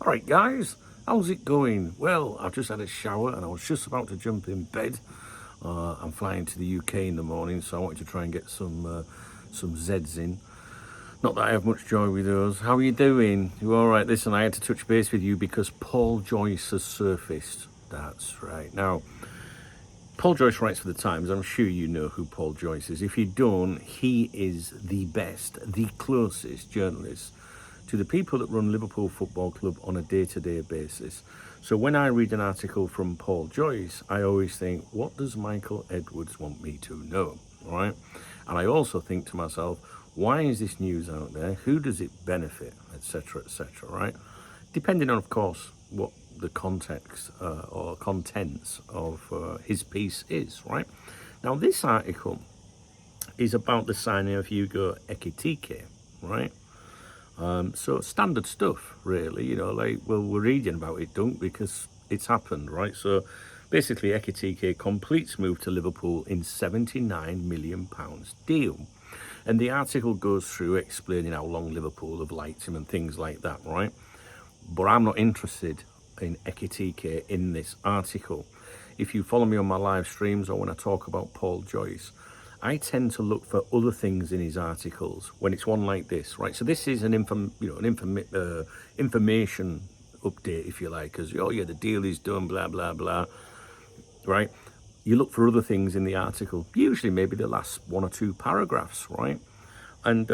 Alright guys, how's it going? Well, I've just had a shower and I was just about to jump in bed. I'm flying to the UK in the morning, so I wanted to try and get some Zeds in. Not that I have much joy with those. How are you doing? You alright? Listen, I had to touch base with you because Paul Joyce has surfaced. That's right. Now, Paul Joyce writes for the Times. I'm sure you know who Paul Joyce is. If you don't, he is the best, the closest journalist to the people that run Liverpool Football Club on a day-to-day basis. So when I read an article from Paul Joyce, I always think, what does Michael Edwards want me to know, right? And I also think to myself, why is this news out there? Who does it benefit, etc., etc., right? Depending on, of course, what the context or contents of his piece is, right? Now, this article is about the signing of Hugo Ekitike, right? So standard stuff, really, like, well, we're reading about it, don't, because it's happened, right? So basically, Ekitike completes move to Liverpool in £79 million deal. And the article goes through explaining how long Liverpool have liked him and things like that, right? But I'm not interested in Ekitike in this article. If you follow me on my live streams or when I talk about Paul Joyce, I tend to look for other things in his articles when it's one like this, right? So this is an information update, if you like, because, oh yeah, the deal is done, blah, blah, blah, right? You look for other things in the article, usually maybe the last one or two paragraphs, right? And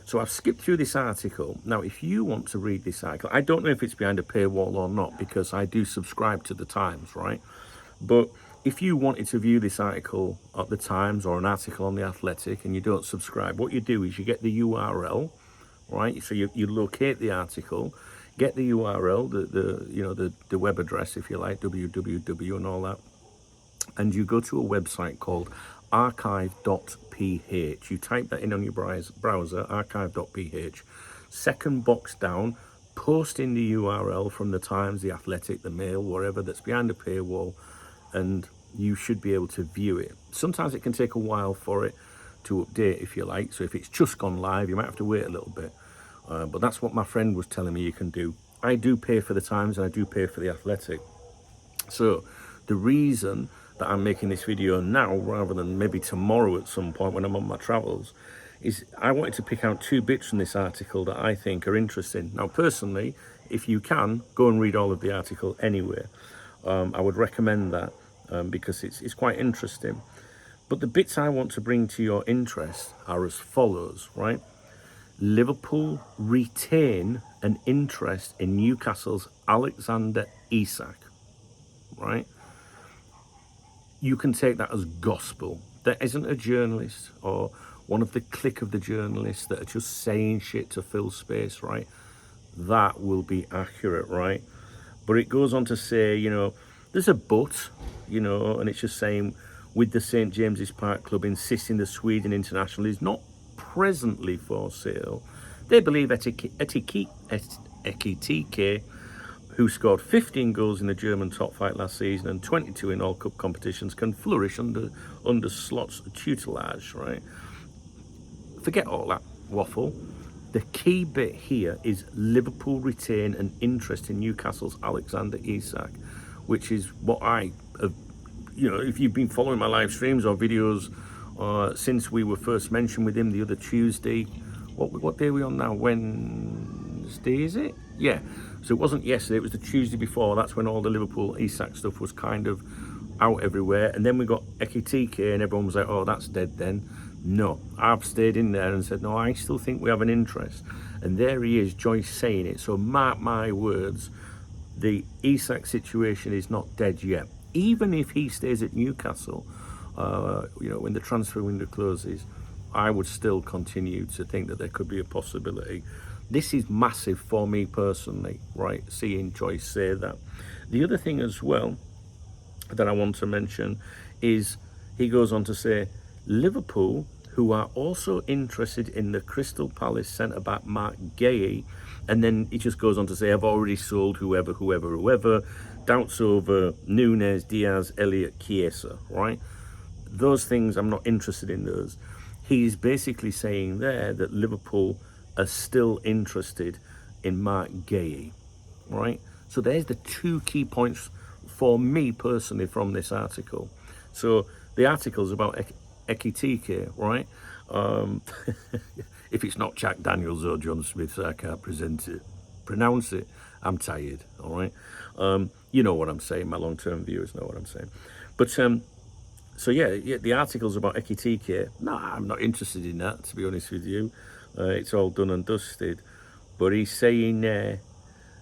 so I've skipped through this article. Now, if you want to read this article, I don't know if it's behind a paywall or not, because I do subscribe to the Times, right? But if you wanted to view this article at the Times or an article on The Athletic and you don't subscribe, what you do is you get the URL, right? So you locate the article, get the URL, the web address, if you like, www and all that, and you go to a website called archive.ph. You type that in on your browser, archive.ph. Second box down, post in the URL from the Times, the Athletic, the Mail, wherever that's behind a paywall, and you should be able to view it. Sometimes it can take a while for it to update, if you like. So if it's just gone live, you might have to wait a little bit. But that's what my friend was telling me you can do. I do pay for the Times and I do pay for the Athletic. So the reason that I'm making this video now rather than maybe tomorrow at some point when I'm on my travels is I wanted to pick out two bits from this article that I think are interesting. Now, personally, if you can, go and read all of the article anyway. I would recommend that because it's quite interesting. But the bits I want to bring to your interest are as follows, right? Liverpool retain an interest in Newcastle's Alexander Isak, right? You can take that as gospel. There isn't a journalist or one of the clique of the journalists that are just saying shit to fill space, right? That will be accurate, right? But it goes on to say, there's a but, and it's just saying, with the St. James's Park Club insisting the Sweden international is not presently for sale, they believe Ekitike, who scored 15 goals in the German top flight last season and 22 in all cup competitions, can flourish under Slot's tutelage, right? Forget all that waffle. The key bit here is Liverpool retain an interest in Newcastle's Alexander Isak, which is what I have, if you've been following my live streams or videos since we were first mentioned with him the other Tuesday. What day are we on now? Wednesday, is it? Yeah. So it wasn't yesterday, it was the Tuesday before. That's when all the Liverpool Isak stuff was kind of out everywhere. And then we got Ekitike and everyone was like, oh, that's dead then. No, I've stayed in there and said, no, I still think we have an interest. And there he is, Joyce saying it. So mark my words, the Isak situation is not dead yet. Even if he stays at Newcastle, when the transfer window closes, I would still continue to think that there could be a possibility. This is massive for me personally, right? Seeing Joyce say that. The other thing as well that I want to mention is he goes on to say, Liverpool, who are also interested in the Crystal Palace centre-back Marc Guéhi, and then he just goes on to say, I've already sold whoever, doubts over Nunes, Diaz, Elliott, Chiesa, right? Those things, I'm not interested in those. He's basically saying there that Liverpool are still interested in Marc Guéhi, right? So there's the two key points for me personally from this article. So the article's about Ekitike, right? Um, if it's not Jack Daniels or John Smith, I can't pronounce it. I'm tired, all right? You know what I'm saying. My long-term viewers know what I'm saying. But so yeah, the article's about Ekitike. No, I'm not interested in that, to be honest with you. It's all done and dusted. But he's saying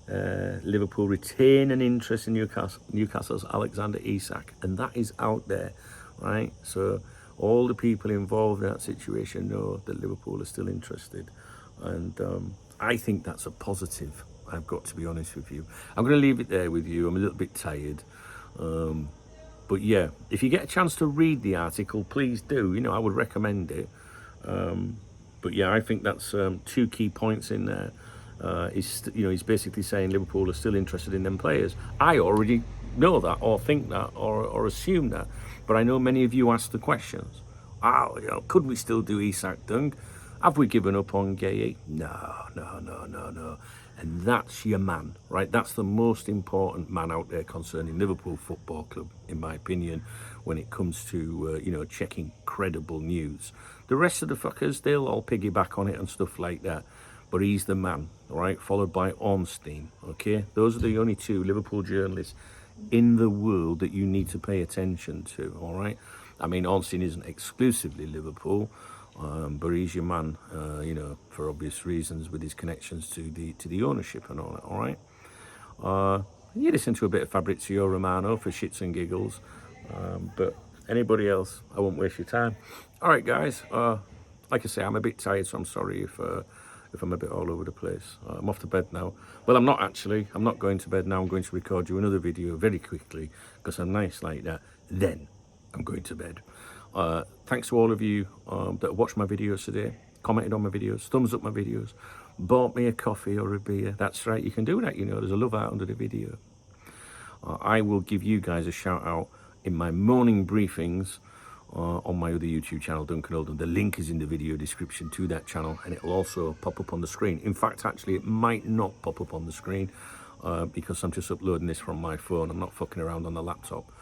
Liverpool retain an interest in Newcastle's Alexander Isak, and that is out there, right? So all the people involved in that situation know that Liverpool are still interested, and I think that's a positive. I've got to be honest with you. I'm going to leave it there with you. I'm a little bit tired. But yeah, if you get a chance to read the article, please do. You know, I would recommend it. But yeah, I think that's two key points in there. He's basically saying Liverpool are still interested in them players. I already know that, or think that, or assume that. But I know many of you asked the questions. Could we still do Isak Dunk? Have we given up on Guéhi? No. And that's your man, right? That's the most important man out there concerning Liverpool Football Club, in my opinion, when it comes to, checking credible news. The rest of the fuckers, they'll all piggyback on it and stuff like that. But he's the man, all right? Followed by Ornstein, okay? Those are the only two Liverpool journalists in the world that you need to pay attention to, all right? I mean, Ornstein isn't exclusively Liverpool, but he's your man, for obvious reasons with his connections to the ownership and all that, all right? You listen to a bit of Fabrizio Romano for shits and giggles, but anybody else, I won't waste your time. All right, guys, like I say, I'm a bit tired, so I'm sorry if I'm a bit all over the place. I'm off to bed now. Well, I'm not actually. I'm not going to bed now. I'm going to record you another video very quickly because I'm nice like that. Then I'm going to bed. Thanks to all of you that watched my videos today, commented on my videos, thumbs up my videos, bought me a coffee or a beer. That's right, you can do that, there's a love out under the video. I will give you guys a shout out in my morning briefings on my other YouTube channel, Duncan Oldham. The link is in the video description to that channel, and it'll also pop up on the screen. In fact, actually, it might not pop up on the screen because I'm just uploading this from my phone. I'm not fucking around on the laptop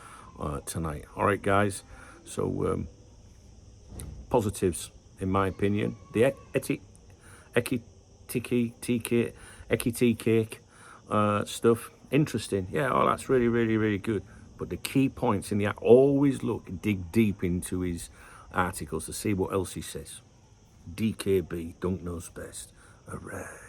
tonight. All right, guys. So positives, in my opinion. The Ekitike stuff, interesting. Yeah, that's really, really, really good. But the key points in the always dig deep into his articles to see what else he says. DKB, Dunk knows best. Hooray.